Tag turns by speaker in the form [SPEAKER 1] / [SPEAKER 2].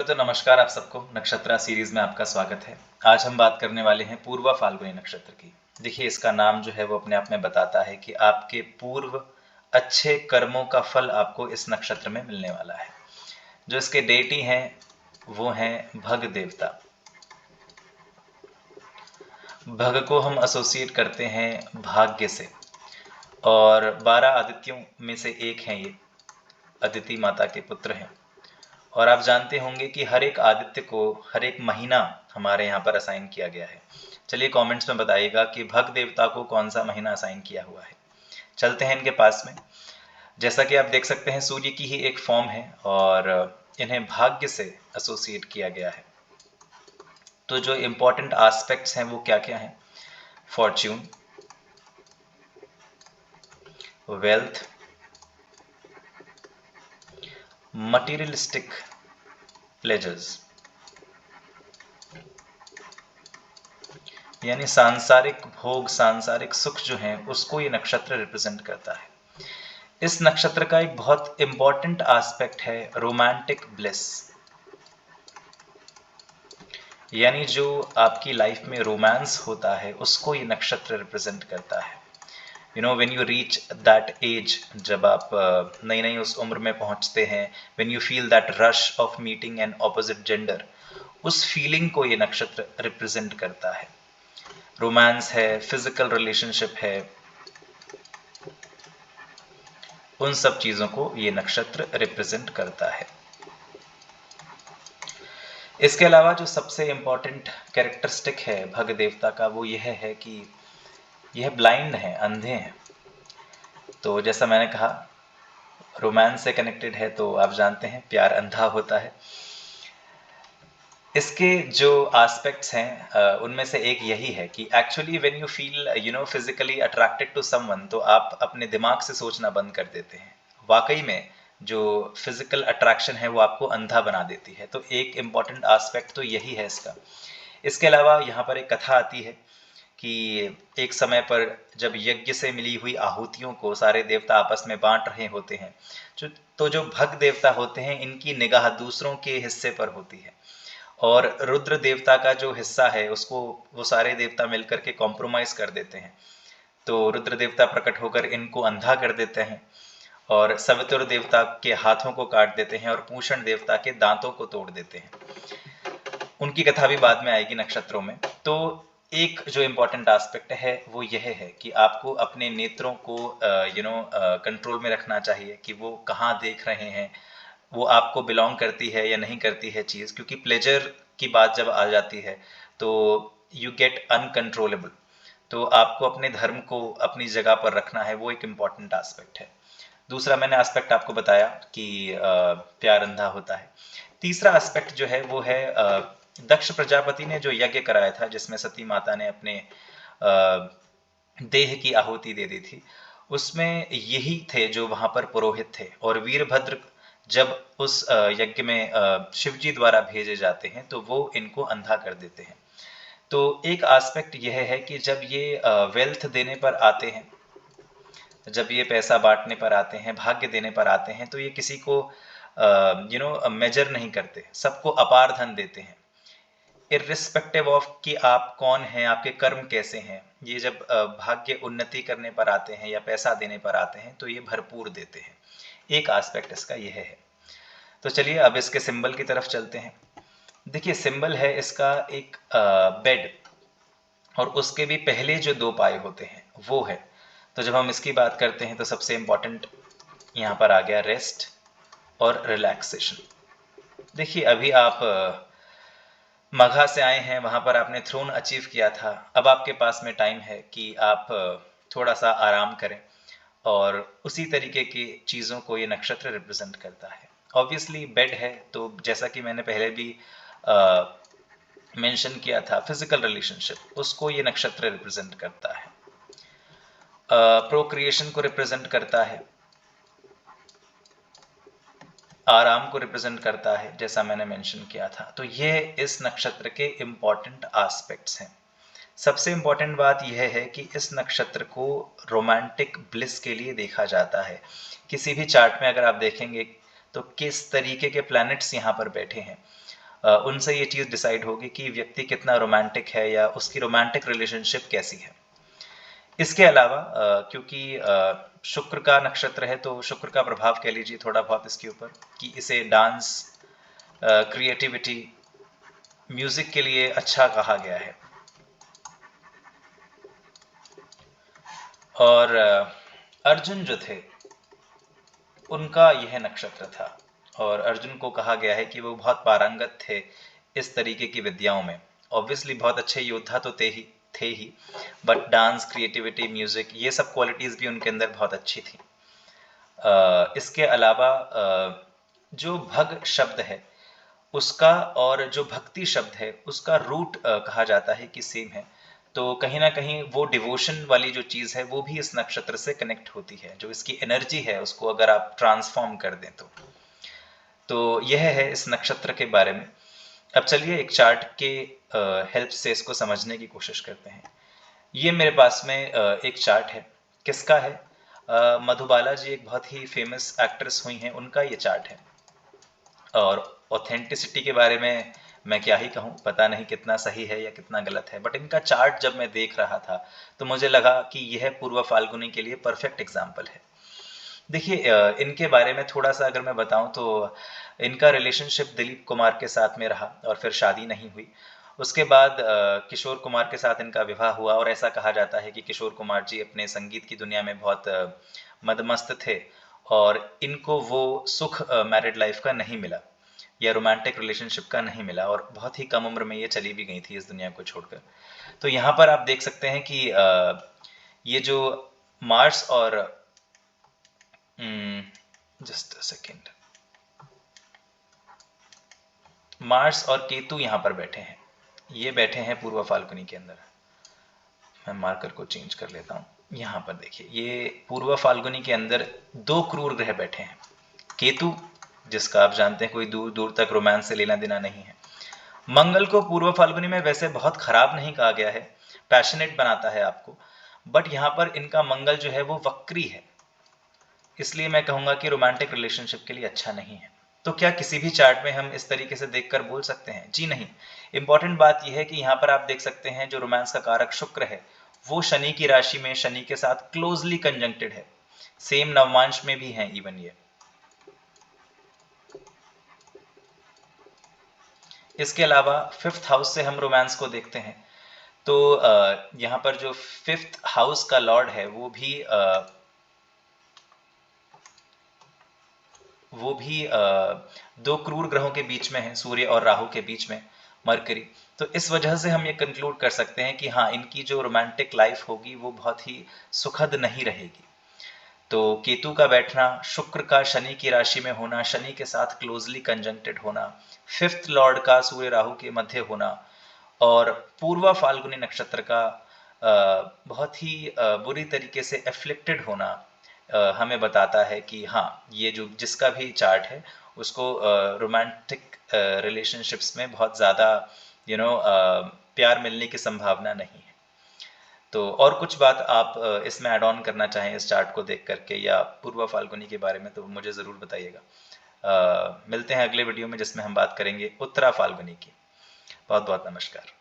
[SPEAKER 1] तो नमस्कार आप सबको। नक्षत्रा सीरीज में आपका स्वागत है। आज हम बात करने वाले हैं पूर्व फाल्गुनी नक्षत्र की। देखिए, इसका नाम जो है वो अपने आप में बताता है कि आपके पूर्व अच्छे कर्मों का फल आपको इस नक्षत्र में मिलने वाला है। जो इसके डेटी हैं वो हैं भग देवता। भग को हम एसोसिएट करते हैं भाग्य से, और 12 आदित्यों में से एक हैं ये। अदिति माता के पुत्र हैं। और आप जानते होंगे कि हर एक आदित्य को हर एक महीना हमारे यहाँ पर असाइन किया गया है। चलिए कमेंट्स में बताइएगा कि भग देवता को कौन सा महीना असाइन किया हुआ है। चलते हैं इनके पास में। जैसा कि आप देख सकते हैं, सूर्य की ही एक फॉर्म है और इन्हें भाग्य से एसोसिएट किया गया है। तो जो इंपॉर्टेंट एस्पेक्ट्स हैं वो क्या क्या हैं? फॉर्च्यून, वेल्थ, मटीरियलिस्टिक प्लेजर्स, यानी सांसारिक भोग, सांसारिक सुख जो हैं उसको ये नक्षत्र रिप्रेजेंट करता है। इस नक्षत्र का एक बहुत इंपॉर्टेंट एस्पेक्ट है रोमांटिक ब्लिस, यानी जो आपकी लाइफ में रोमांस होता है उसको ये नक्षत्र रिप्रेजेंट करता है। You know, when you reach that age, जब आप नई नई उस उम्र में पहुंचते हैं, when you feel that rush of meeting an opposite gender, उस फीलिंग को ये नक्षत्र रिप्रेजेंट करता है। रोमांस है, फिजिकल रिलेशनशिप है, उन सब चीजों को ये नक्षत्र रिप्रेजेंट करता है। इसके अलावा जो सबसे इंपॉर्टेंट कैरेक्टरिस्टिक है भग देवता का वो यह है कि यह ब्लाइंड है, अंधे हैं। तो जैसा मैंने कहा, रोमांस से कनेक्टेड है, तो आप जानते हैं प्यार अंधा होता है। इसके जो एस्पेक्ट्स हैं उनमें से एक यही है कि actually when you feel physically attracted to someone, तो आप अपने दिमाग से सोचना बंद कर देते हैं। वाकई में जो फिजिकल अट्रैक्शन है वो आपको अंधा बना देती है। तो एक इम्पॉर्टेंट एस्पेक्ट तो यही है इसका। इसके अलावा यहाँ पर एक कथा आती है कि एक समय पर जब यज्ञ से मिली हुई आहुतियों को सारे देवता आपस में बांट रहे होते हैं, तो जो भग देवता होते हैं इनकी निगाह दूसरों के हिस्से पर होती है, और रुद्र देवता का जो हिस्सा है उसको वो सारे देवता मिलकर के कॉम्प्रोमाइज कर देते हैं। तो रुद्र देवता प्रकट होकर इनको अंधा कर देते हैं, और सवितुर देवता के हाथों को काट देते हैं, और पूषण देवता के दांतों को तोड़ देते हैं। उनकी कथा भी बाद में आएगी नक्षत्रों में। तो एक जो इम्पोर्टेंट एस्पेक्ट है वो यह है कि आपको अपने नेत्रों को कंट्रोल में रखना चाहिए कि वो कहाँ देख रहे हैं, वो आपको बिलोंग करती है या नहीं करती है चीज़। क्योंकि प्लेजर की बात जब आ जाती है तो यू गेट अनकंट्रोलेबल। तो आपको अपने धर्म को अपनी जगह पर रखना है, वो एक इम्पॉर्टेंट एस्पेक्ट है। दूसरा मैंने एस्पेक्ट आपको बताया कि प्यार अंधा होता है। तीसरा एस्पेक्ट जो है वो है दक्ष प्रजापति ने जो यज्ञ कराया था जिसमें सती माता ने अपने देह की आहुति दे दी थी, उसमें यही थे जो वहां पर पुरोहित थे। और वीरभद्र जब उस यज्ञ में शिव जी द्वारा भेजे जाते हैं तो वो इनको अंधा कर देते हैं। तो एक एस्पेक्ट यह है कि जब ये वेल्थ देने पर आते हैं, जब ये पैसा बांटने पर आते हैं, भाग्य देने पर आते हैं, तो ये किसी को मेजर नहीं करते, सबको अपार धन देते हैं, इर्रिस्पेक्टिव ऑफ कि आप कौन हैं, आपके कर्म कैसे हैं। ये जब भाग्य उन्नति करने पर आते हैं या पैसा देने पर आते हैं तो ये भरपूर देते हैं। एक एस्पेक्ट इसका यह है। तो चलिए अब इसके सिंबल की तरफ चलते हैं। देखिए, सिंबल है इसका एक बेड, और उसके भी पहले जो दो पाए होते हैं वो है। तो जब हम इसकी बात करते हैं तो सबसे इंपॉर्टेंट यहाँ पर आ गया रेस्ट और रिलैक्सेशन। देखिए, अभी आप मगहा से आए हैं, वहां पर आपने थ्रोन अचीव किया था। अब आपके पास में टाइम है कि आप थोड़ा सा आराम करें, और उसी तरीके की चीज़ों को ये नक्षत्र रिप्रेजेंट करता है। ऑब्वियसली बेड है, तो जैसा कि मैंने पहले भी मेंशन किया था, फिजिकल रिलेशनशिप, उसको ये नक्षत्र रिप्रेजेंट करता है। प्रोक्रिएशन को रिप्रेजेंट करता है, आराम को रिप्रेजेंट करता है, जैसा मैंने मेंशन किया था। तो ये इस नक्षत्र के इम्पॉर्टेंट एस्पेक्ट्स हैं। सबसे इम्पॉर्टेंट बात यह है कि इस नक्षत्र को रोमांटिक ब्लिस के लिए देखा जाता है। किसी भी चार्ट में अगर आप देखेंगे तो किस तरीके के प्लैनेट्स यहाँ पर बैठे हैं, उनसे ये चीज़ डिसाइड होगी कि व्यक्ति कितना रोमांटिक है या उसकी रोमांटिक रिलेशनशिप कैसी है। इसके अलावा क्योंकि शुक्र का नक्षत्र है तो शुक्र का प्रभाव कह लीजिए थोड़ा बहुत इसके ऊपर कि इसे डांस, क्रिएटिविटी, म्यूजिक के लिए अच्छा कहा गया है। और अर्जुन जो थे उनका यह नक्षत्र था और अर्जुन को कहा गया है कि वो बहुत पारंगत थे इस तरीके की विद्याओं में। ऑब्वियसली बहुत अच्छे योद्धा तो थे ही, बट डांस, क्रिएटिविटी, म्यूजिक, ये सब क्वालिटीज भी उनके अंदर बहुत अच्छी थी। इसके अलावा जो भग शब्द है उसका और जो भक्ति शब्द है उसका रूट कहा जाता है कि सेम है। तो कहीं ना कहीं वो डिवोशन वाली जो चीज़ है वो भी इस नक्षत्र से कनेक्ट होती है। जो इसकी एनर्जी है उसको अगर आप ट्रांसफॉर्म कर दें तो यह है इस नक्षत्र के बारे में। अब चलिए एक चार्ट के हेल्प से इसको समझने की कोशिश करते हैं। ये मेरे पास में एक चार्ट है। किसका है? मधुबाला जी एक बहुत ही फेमस एक्ट्रेस हुई हैं, उनका ये चार्ट है। और ऑथेंटिसिटी के बारे में मैं क्या ही कहूँ, पता नहीं कितना सही है या कितना गलत है, बट इनका चार्ट जब मैं देख रहा था तो मुझे लगा कि यह पूर्व फाल्गुनी के लिए परफेक्ट एग्जाम्पल है। देखिए इनके बारे में थोड़ा सा अगर मैं बताऊं तो इनका रिलेशनशिप दिलीप कुमार के साथ में रहा और फिर शादी नहीं हुई। उसके बाद किशोर कुमार के साथ इनका विवाह हुआ और ऐसा कहा जाता है कि किशोर कुमार जी अपने संगीत की दुनिया में बहुत मदमस्त थे और इनको वो सुख मैरिड लाइफ का नहीं मिला या रोमांटिक रिलेशनशिप का नहीं मिला और बहुत ही कम उम्र में ये चली भी गई थी इस दुनिया को छोड़कर। तो यहाँ पर आप देख सकते हैं कि ये जो मार्स और जस्ट अ सेकेंड, मार्स और केतु यहाँ पर बैठे हैं। ये बैठे हैं पूर्व फाल्गुनी के अंदर। मैं मार्कर को चेंज कर लेता हूँ। यहाँ पर देखिए ये पूर्व फाल्गुनी के अंदर दो क्रूर ग्रह बैठे हैं। केतु, जिसका आप जानते हैं कोई दूर दूर तक रोमांस से लेना देना नहीं है। मंगल को पूर्व फाल्गुनी में वैसे बहुत खराब नहीं कहा गया है, पैशनेट बनाता है आपको, बट यहाँ पर इनका मंगल जो है वो वक्री है, इसलिए मैं कहूंगा कि रोमांटिक रिलेशनशिप के लिए अच्छा नहीं है। तो क्या किसी भी चार्ट में हम इस तरीके से देखकर बोल सकते हैं? जी नहीं। इंपॉर्टेंट बात यह है कि यहाँ पर आप देख सकते हैं जो रोमांस का कारक शुक्र है वो शनि की राशि में शनि के साथ क्लोजली कंजंक्टेड है, सेम नवमांश में भी है इवन ये। इसके अलावा फिफ्थ हाउस से हम रोमांस को देखते हैं तो यहाँ पर जो फिफ्थ हाउस का लॉर्ड है वो भी दो क्रूर ग्रहों के बीच में है, सूर्य और राहु के बीच में मरकरी। तो इस वजह से हम ये कंक्लूड कर सकते हैं कि हाँ, इनकी जो रोमांटिक लाइफ होगी वो बहुत ही सुखद नहीं रहेगी। तो केतु का बैठना, शुक्र का शनि की राशि में होना, शनि के साथ क्लोजली कंजंक्टेड होना, फिफ्थ लॉर्ड का सूर्य राहु के मध्य होना और पूर्वा फाल्गुनी नक्षत्र का बहुत ही बुरी तरीके से एफ्लिक्टेड होना हमें बताता है कि हाँ, ये जो जिसका भी चार्ट है उसको रोमांटिक रिलेशनशिप्स में बहुत ज़्यादा प्यार मिलने की संभावना नहीं है। तो और कुछ बात आप इसमें ऐड ऑन करना चाहें इस चार्ट को देख करके या पूर्व फाल्गुनी के बारे में तो मुझे ज़रूर बताइएगा। मिलते हैं अगले वीडियो में जिसमें हम बात करेंगे उत्तरा फाल्गुनी की। बहुत बहुत नमस्कार।